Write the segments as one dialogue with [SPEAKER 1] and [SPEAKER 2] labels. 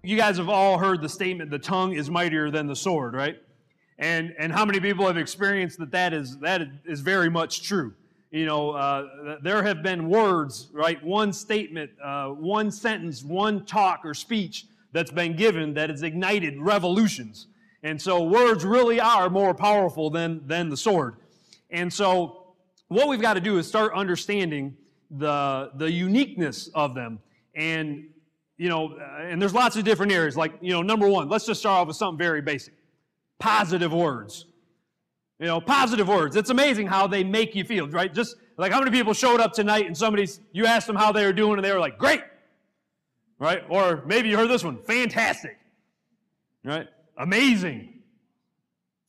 [SPEAKER 1] you guys have all heard the statement, the tongue is mightier than the sword, right? And how many people have experienced that is very much true? You know, there have been words, right? One statement, one sentence, one talk or speech that's been given that has ignited revolutions. And so words really are more powerful than the sword. And so what we've got to do is start understanding the uniqueness of them. And, you know, and there's lots of different areas. Like, you know, number one, let's just start off with something very basic. Positive words. You know, positive words. It's amazing how they make you feel, right? Just like how many people showed up tonight and you asked them how they were doing and they were like, great, right? Or maybe you heard this one, fantastic, right? Amazing,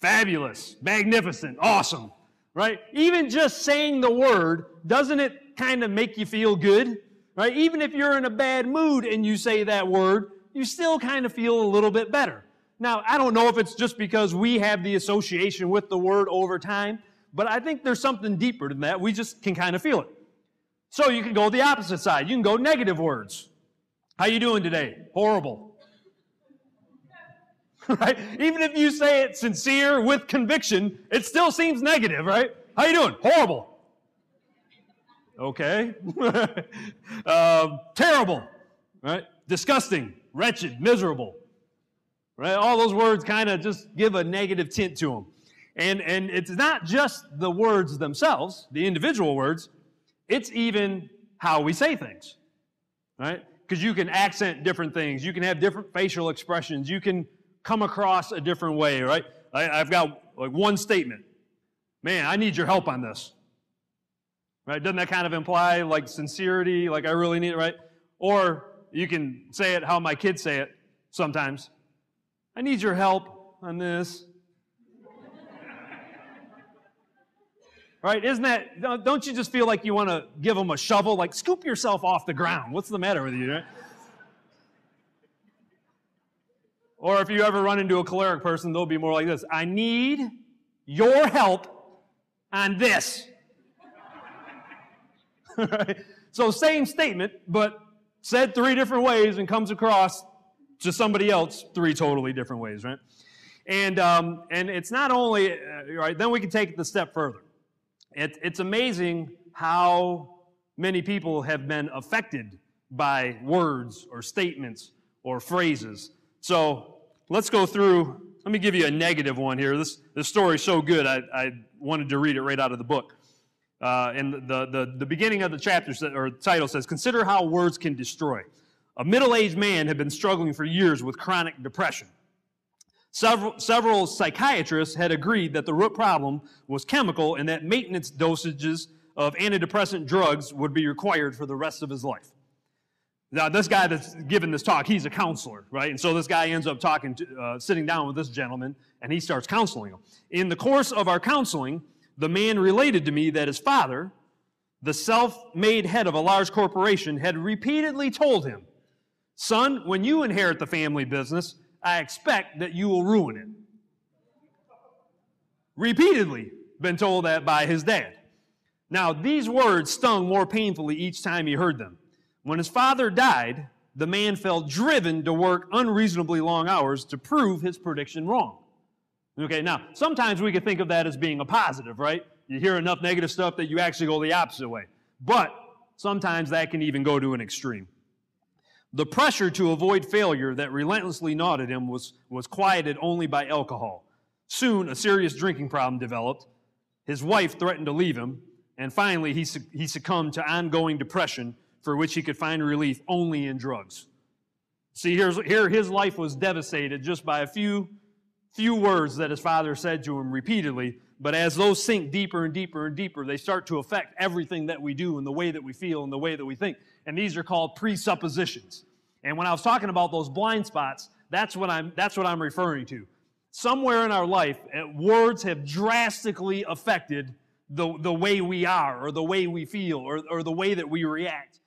[SPEAKER 1] fabulous, magnificent, awesome, right? Even just saying the word, doesn't it kind of make you feel good, right? Even if you're in a bad mood and you say that word, you still kind of feel a little bit better. Now, I don't know if it's just because we have the association with the word over time, but I think there's something deeper than that. We just can kind of feel it. So you can go the opposite side. You can go negative words. How you doing today? Horrible. Right? Even if you say it sincere with conviction, it still seems negative, right? How you doing? Horrible. Okay. Terrible. Right? Disgusting. Wretched. Miserable. Right? All those words kind of just give a negative tint to them. And it's not just the words themselves, the individual words, it's even how we say things. Right? Because you can accent different things. You can have different facial expressions. You can come across a different way, right? I've got like one statement. Man, I need your help on this. Right? Doesn't that kind of imply like sincerity, like I really need it, right? Or you can say it how my kids say it sometimes. I need your help on this. Right? Isn't that, don't you just feel like you want to give them a shovel? Like, scoop yourself off the ground. What's the matter with you, right? Or if you ever run into a choleric person, they'll be more like this. I need your help on this. Right? So same statement, but said three different ways and comes across to somebody else three totally different ways, right? And it's not only, right, then we can take it a step further. It's amazing how many people have been affected by words or statements or phrases. So let's go through, let me give you a negative one here. This story's so good, I wanted to read it right out of the book. And the beginning of the chapter, or title says, Consider How Words Can Destroy. A middle-aged man had been struggling for years with chronic depression. Several psychiatrists had agreed that the root problem was chemical and that maintenance dosages of antidepressant drugs would be required for the rest of his life. Now, this guy that's giving this talk, he's a counselor, right? And so this guy ends up sitting down with this gentleman, and he starts counseling him. In the course of our counseling, the man related to me that his father, the self-made head of a large corporation, had repeatedly told him, Son, when you inherit the family business, I expect that you will ruin it. Repeatedly been told that by his dad. Now, these words stung more painfully each time he heard them. When his father died, the man felt driven to work unreasonably long hours to prove his prediction wrong. Okay, now, sometimes we could think of that as being a positive, right? You hear enough negative stuff that you actually go the opposite way. But sometimes that can even go to an extreme. The pressure to avoid failure that relentlessly gnawed at him was quieted only by alcohol. Soon, a serious drinking problem developed. His wife threatened to leave him, and finally, he succumbed to ongoing depression for which he could find relief only in drugs. See, here his life was devastated just by a few words that his father said to him repeatedly, but as those sink deeper and deeper and deeper, they start to affect everything that we do and the way that we feel and the way that we think. And these are called presuppositions. And when I was talking about those blind spots, that's what I'm referring to. Somewhere in our life, words have drastically affected the way we are or the way we feel or the way that we react.